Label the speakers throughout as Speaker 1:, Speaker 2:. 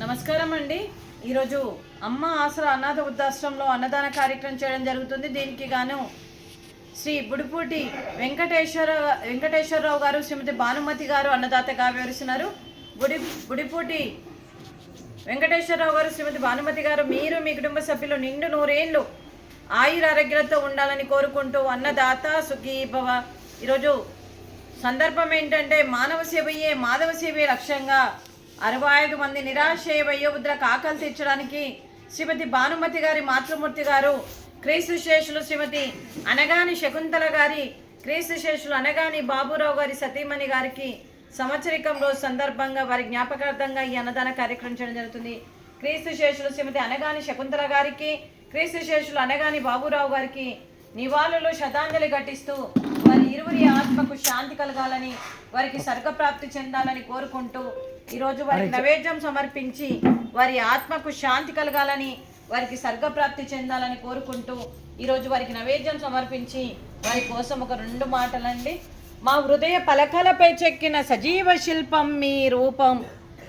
Speaker 1: నమస్కారం అండి. ఈరోజు అమ్మ ఆసరా అనాథ వృద్ధాశ్రమంలో అన్నదాన కార్యక్రమం చేయడం జరుగుతుంది. దీనికి గాను శ్రీ బుడిపూటి వెంకటేశ్వరరావు గారు, శ్రీమతి భానుమతి గారు అన్నదాతగా వివరిస్తున్నారు. బుడిపూటి వెంకటేశ్వరరావు గారు, శ్రీమతి భానుమతి గారు, మీరు మీ కుటుంబ సభ్యులు నిండు నూరేళ్లు ఆయురారోగ్యాలతో ఉండాలని కోరుకుంటూ అన్నదాత సుఖీ భవ. ఈరోజు సందర్భం ఏంటంటే మానవ సేవయే మాధవ సేవే లక్ష్యంగా 65 మంది నిరాశ్రయ వయోవృద్ధులకు ఆకలి తీర్చడానికి శ్రీమతి భానుమతి గారి మాతృమూర్తి గారు, క్రీస్తు శేషులు శ్రీమతి అనగాని శకుంతల గారి, క్రీస్తు శేషులు అనగాని బాబురావు గారి సతీమణి గారికి సంవత్సరికం రోజు సందర్భంగా వారి జ్ఞాపకార్థంగా ఈ అన్నదాన కార్యక్రమం చేయడం జరుగుతుంది. క్రీస్తు శేషులు శ్రీమతి అనగాని శకుంతల గారికి, క్రీస్తు శేషులు అనగాని బాబురావు గారికి నివాళులు శ్రద్ధాంజలి ఘటిస్తూ వారి ఇరువురి ఆత్మకు శాంతి కలగాలని, వారికి స్వర్గప్రాప్తి చెందాలని కోరుకుంటూ ఈరోజు వారికి నైవేద్యం సమర్పించి వారి ఆత్మకు శాంతి కలగాలని, వారికి స్వర్గప్రాప్తి చెందాలని కోరుకుంటూ ఈరోజు వారికి నైవేద్యం సమర్పించి వారి కోసం ఒక 2 మాటలండి. మా హృదయ పలకలపై చెక్కిన సజీవ శిల్పం మీ రూపం,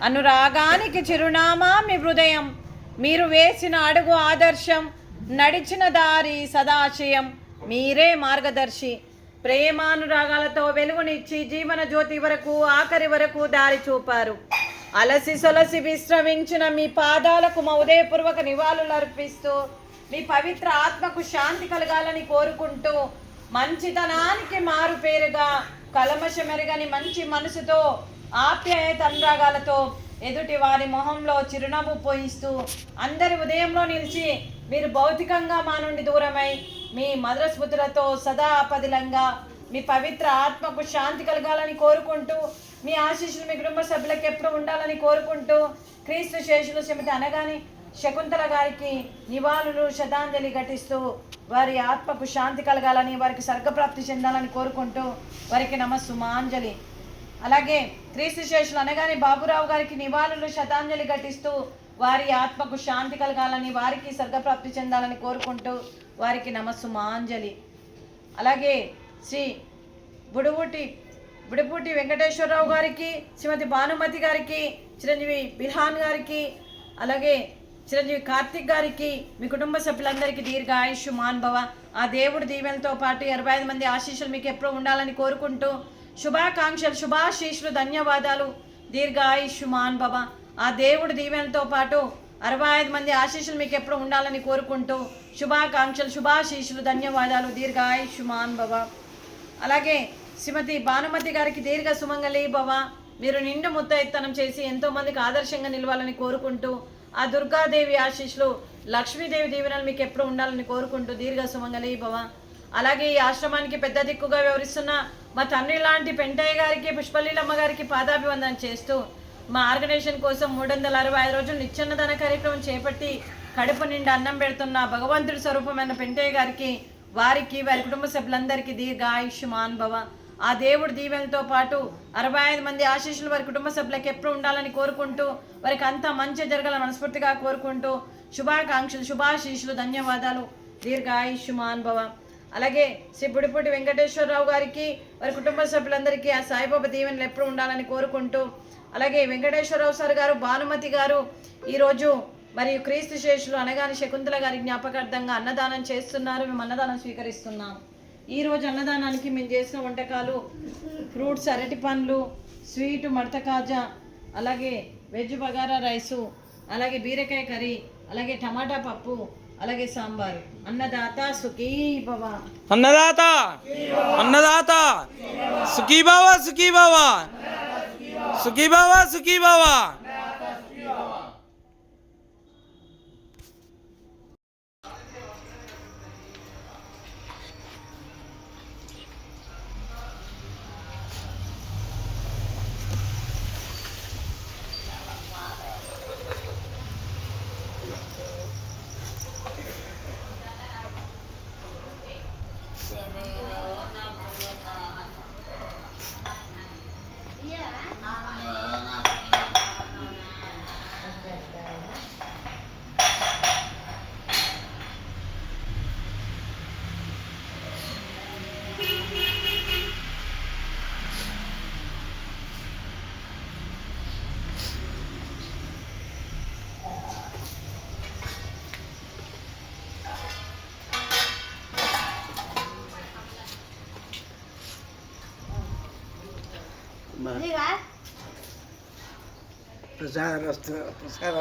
Speaker 1: అనురాగానికి చిరునామా మీ హృదయం, మీరు వేసిన అడుగు ఆదర్శం, నడిచిన దారి సదాశయం, మీరే మార్గదర్శి, ప్రేమానురాగాలతో వెలుగునిచ్చి జీవన జ్యోతి వరకు ఆఖరి వరకు దారి చూపారు. అలసి సొలసి విశ్రమించిన మీ పాదాలకు మా ఉదయపూర్వక నివాళులు అర్పిస్తూ మీ పవిత్ర ఆత్మకు శాంతి కలగాలని కోరుకుంటూ మంచితనానికి మారు పేరుగా కలమషమెరగని మంచి మనసుతో ఆప్యాయత అనురాగాలతో ఎదుటి వారి మొహంలో చిరునవ్వు పోయిస్తూ అందరి ఉదయంలో నిలిచి మీరు భౌతికంగా మా నుండి దూరమై మీ మధుర స్మృతులతో సదా పదిలంగా మీ పవిత్ర ఆత్మకు శాంతి కలగాలని కోరుకుంటూ మీ ఆశీస్సులు మీ కుటుంబ సభ్యులకు ఎప్పుడు ఉండాలని కోరుకుంటూ క్రీస్తు శేషులు శ్రీమతి అనగాని శకుంతల గారికి నివాళులు శ్రద్ధాంజలి ఘటిస్తూ వారి ఆత్మకు శాంతి కలగాలని, వారికి స్వర్గప్రాప్తి చెందాలని కోరుకుంటూ వారికి నమస్సుమాంజలి. అలాగే క్రీస్తు శేషులు అనగాని బాబురావు గారికి నివాళులు శ్రద్ధాంజలి ఘటిస్తూ వారి ఆత్మకు శాంతి కలగాలని, వారికి స్వర్గప్రాప్తి చెందాలని కోరుకుంటూ వారికి నమస్సుమాంజలి. అలాగే శ్రీ బుడిపూటి వెంకటేశ్వరరావు గారికి, శ్రీమతి భానుమతి గారికి, చిరంజీవి బిల్హాన్ గారికి, అలాగే చిరంజీవి కార్తిక్ గారికి, మీ కుటుంబ సభ్యులందరికీ దీర్ఘ ఆయుష్మాన్ భవ. ఆ దేవుడి దీవెనతో పాటు 65 మంది ఆశీస్సులు మీకు ఎప్పుడూ ఉండాలని కోరుకుంటూ శుభాకాంక్షలు, శుభాశీస్సులు, ధన్యవాదాలు, దీర్ఘ ఆయుష్మాన్ భవ. ఆ దేవుడి దీవెనతో పాటు 65 మంది ఆశీస్సులు మీకు ఎప్పుడు ఉండాలని కోరుకుంటూ శుభాకాంక్షలు, శుభాశీస్సులు, ధన్యవాదాలు, దీర్ఘ ఆయుష్మాన్ భవ. అలాగే శ్రీమతి భానుమతి గారికి దీర్ఘ సుమంగళి భవ. మీరు నిండు ముత్తైత్తనం చేసి ఎంతోమందికి ఆదర్శంగా నిలవాలని కోరుకుంటూ ఆ దుర్గాదేవి ఆశీస్సులు, లక్ష్మీదేవి దీవెనలు మీకు ఎప్పుడు ఉండాలని కోరుకుంటూ దీర్ఘ సుమంగళి భవ. అలాగే ఈ ఆశ్రమానికి పెద్ద దిక్కుగా వ్యవహరిస్తున్న మా తండ్రి లాంటి పెంటయ్య గారికి, పుష్పలీలమ్మ గారికి పాదాభివందన చేస్తూ మా ఆర్గనైజేషన్ కోసం 365 రోజులు నిత్యాన్నదాన కార్యక్రమం చేపట్టి కడుపు నిండా అన్నం పెడుతున్న భగవంతుడి స్వరూపమైన పెంటయ్య గారికి, వారికి, వారి కుటుంబ సభ్యులందరికీ దీర్ఘ ఆయుష్మాన్ భవ. ఆ దేవుడి దీవెనతో పాటు 65 మంది ఆశీస్సులు వారి కుటుంబ సభ్యులకు ఎప్పుడు ఉండాలని కోరుకుంటూ వారికి అంతా మంచి జరగాలని మనస్ఫూర్తిగా కోరుకుంటూ శుభాకాంక్షలు, శుభాశీస్సులు, ధన్యవాదాలు, దీర్ఘ ఆయుష్మాన్ భవ. అలాగే శ్రీ బుడిపూటి వెంకటేశ్వరరావు గారికి, వారి కుటుంబ సభ్యులందరికీ ఆ సాయిబాబా దీవెనలు ఎప్పుడు ఉండాలని కోరుకుంటూ, అలాగే వెంకటేశ్వరరావు సార్ గారు, భానుమతి గారు ఈరోజు మరియు క్రీస్తు శేషులు అనగాని శకుంతల గారి జ్ఞాపకార్థంగా అన్నదానం చేస్తున్నారు. మేము అన్నదానం స్వీకరిస్తున్నాం. ఈరోజు అన్నదానానికి మేము చేసిన వంటకాలు ఫ్రూట్స్, అరటి పండ్లు, స్వీటు, మడత కాజా, అలాగే వెజ్ బగారా రైసు, అలాగే బీరకాయ కర్రీ, అలాగే టమాటా పప్పు, అలాగే సాంబారు. అన్నదాత సుఖీ భవ.
Speaker 2: అన్నదాత అన్నదాత సుఖీ భవ, సుఖీ భవ, సుఖీ భవ, సుఖీ భవ.
Speaker 3: ప్రసాద ప్రసాద